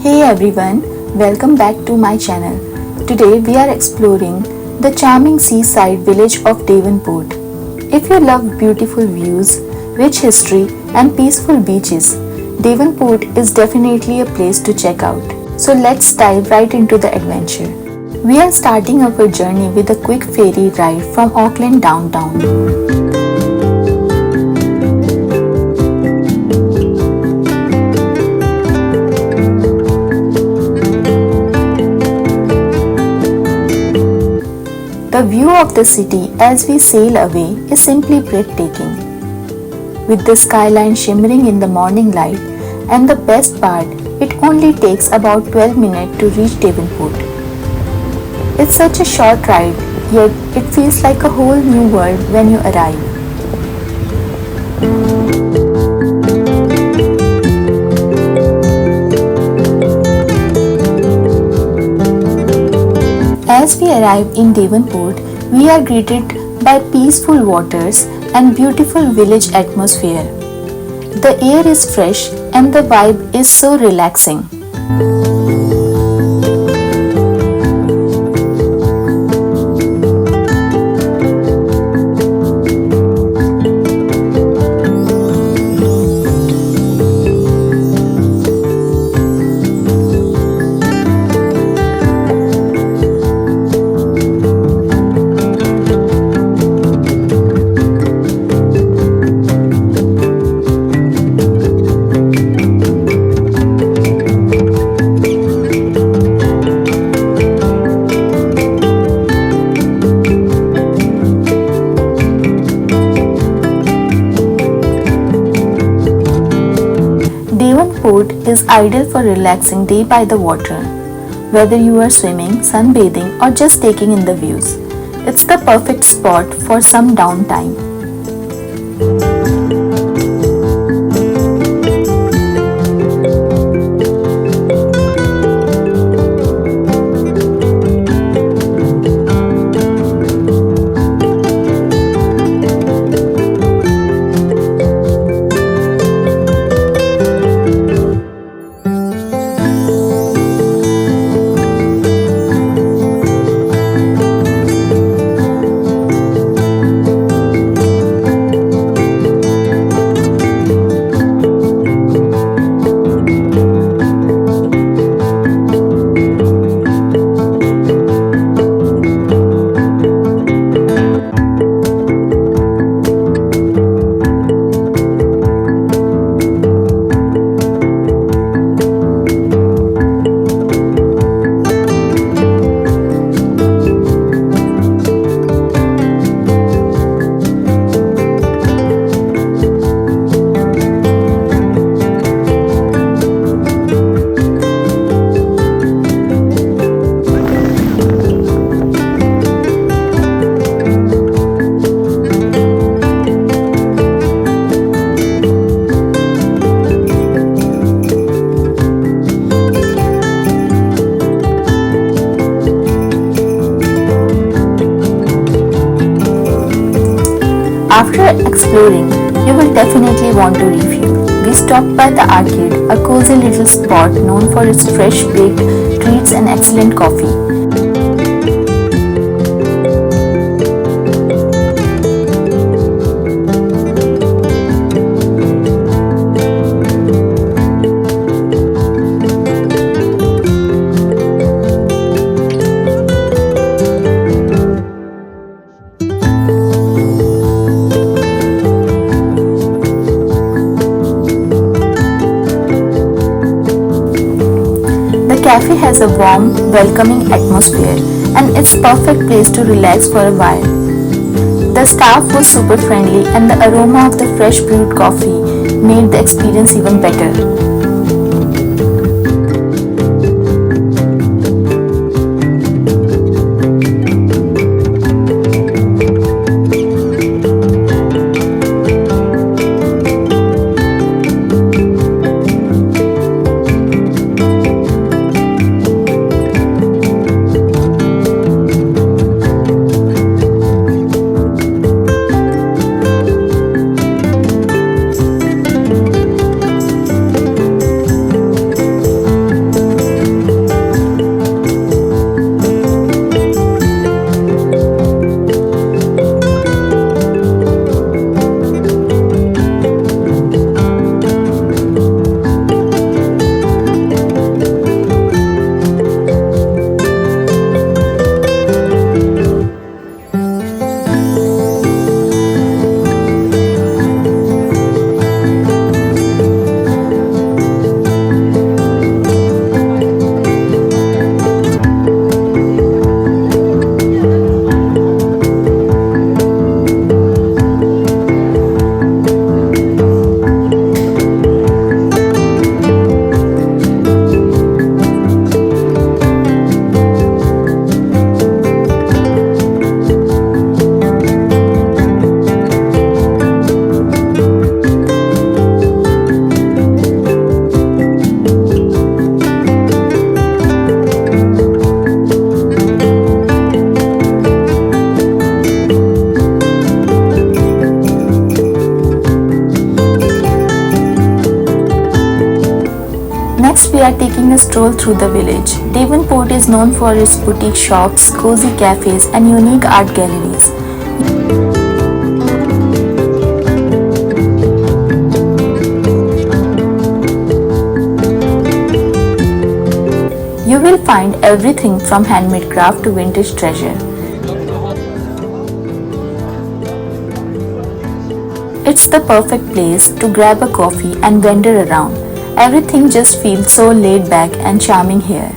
Hey everyone, welcome back to my channel. Today we are exploring the charming seaside village of Davenport. If you love beautiful views, rich history and peaceful beaches, Davenport is definitely a place to check out. So let's dive right into the adventure. We are starting our journey with a quick ferry ride from Auckland downtown. The view of the city as we sail away is simply breathtaking. With the skyline shimmering in the morning light, and the best part, it only takes about 12 minutes to reach Davenport. It's such a short ride, yet it feels like a whole new world when you arrive. As we arrive in Davenport, we are greeted by peaceful waters and beautiful village atmosphere. The air is fresh and the vibe is so relaxing. Davenport is ideal for relaxing day by the water. Whether you are swimming, sunbathing or just taking in the views, it's the perfect spot for some downtime. After exploring, you will definitely want to refuel. We stopped by the arcade, a cozy little spot known for its fresh baked treats and excellent coffee. The cafe has a warm, welcoming atmosphere and it's perfect place to relax for a while. The staff was super friendly and the aroma of the fresh brewed coffee made the experience even better. are taking a stroll through the village. Davenport is known for its boutique shops, cozy cafes, and unique art galleries. You will find everything from handmade craft to vintage treasure. It's the perfect place to grab a coffee and wander around. Everything just feels so laid back and charming here.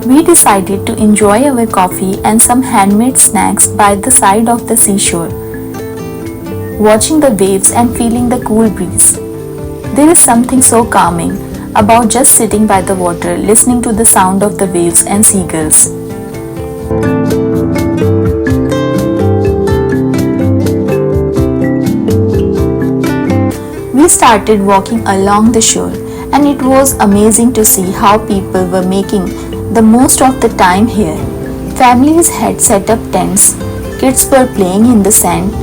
We decided to enjoy our coffee and some handmade snacks by the side of the seashore, watching the waves and feeling the cool breeze. There is something so calming about just sitting by the water, listening to the sound of the waves and seagulls. We started walking along the shore, and it was amazing to see how people were making the most of the time here. Families had set up tents, kids were playing in the sand,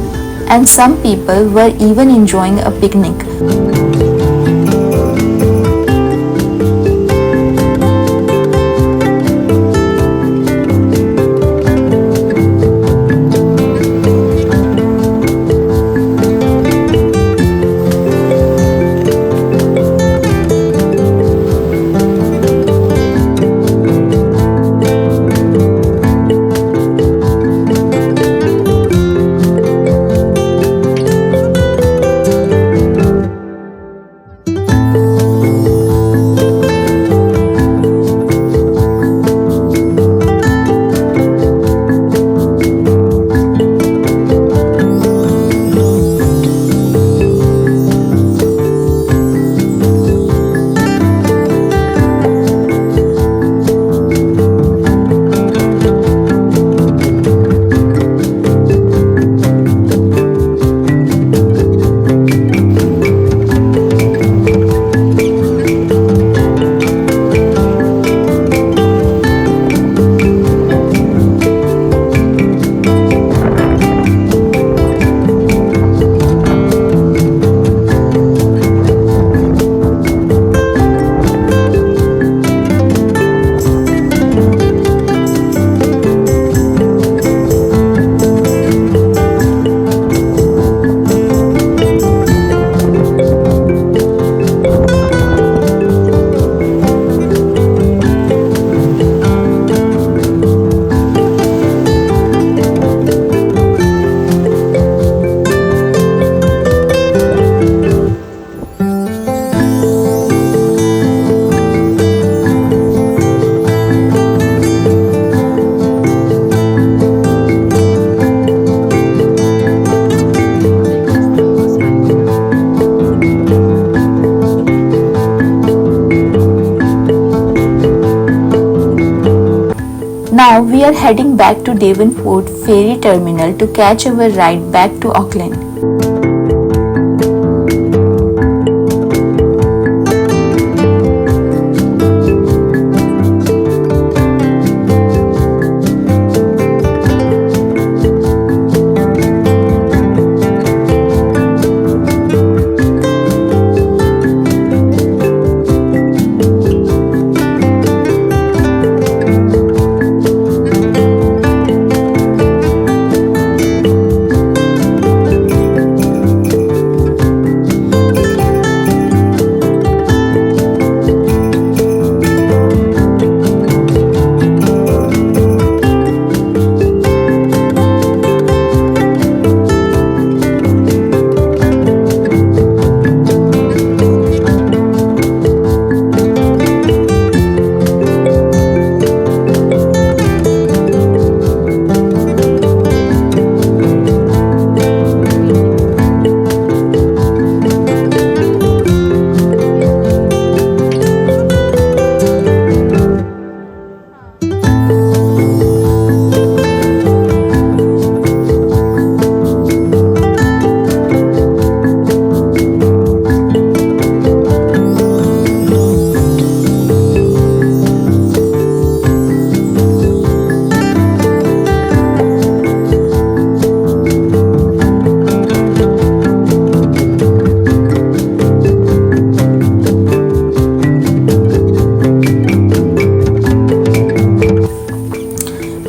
and some people were even enjoying a picnic. Now we are heading back to Davenport Ferry Terminal to catch our ride back to Auckland.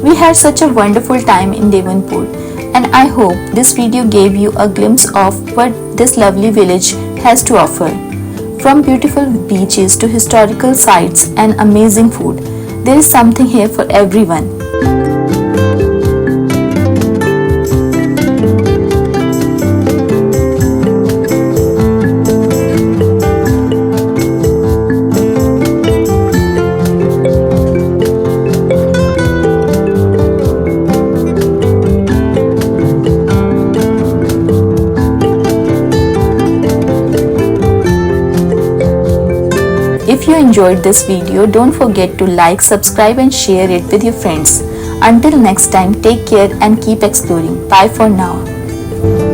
We had such a wonderful time in Davenport, and I hope this video gave you a glimpse of what this lovely village has to offer. From beautiful beaches to historical sites and amazing food, there is something here for everyone. If you enjoyed this video, don't forget to like, subscribe and share it with your friends. Until next time, take care and keep exploring. Bye for now.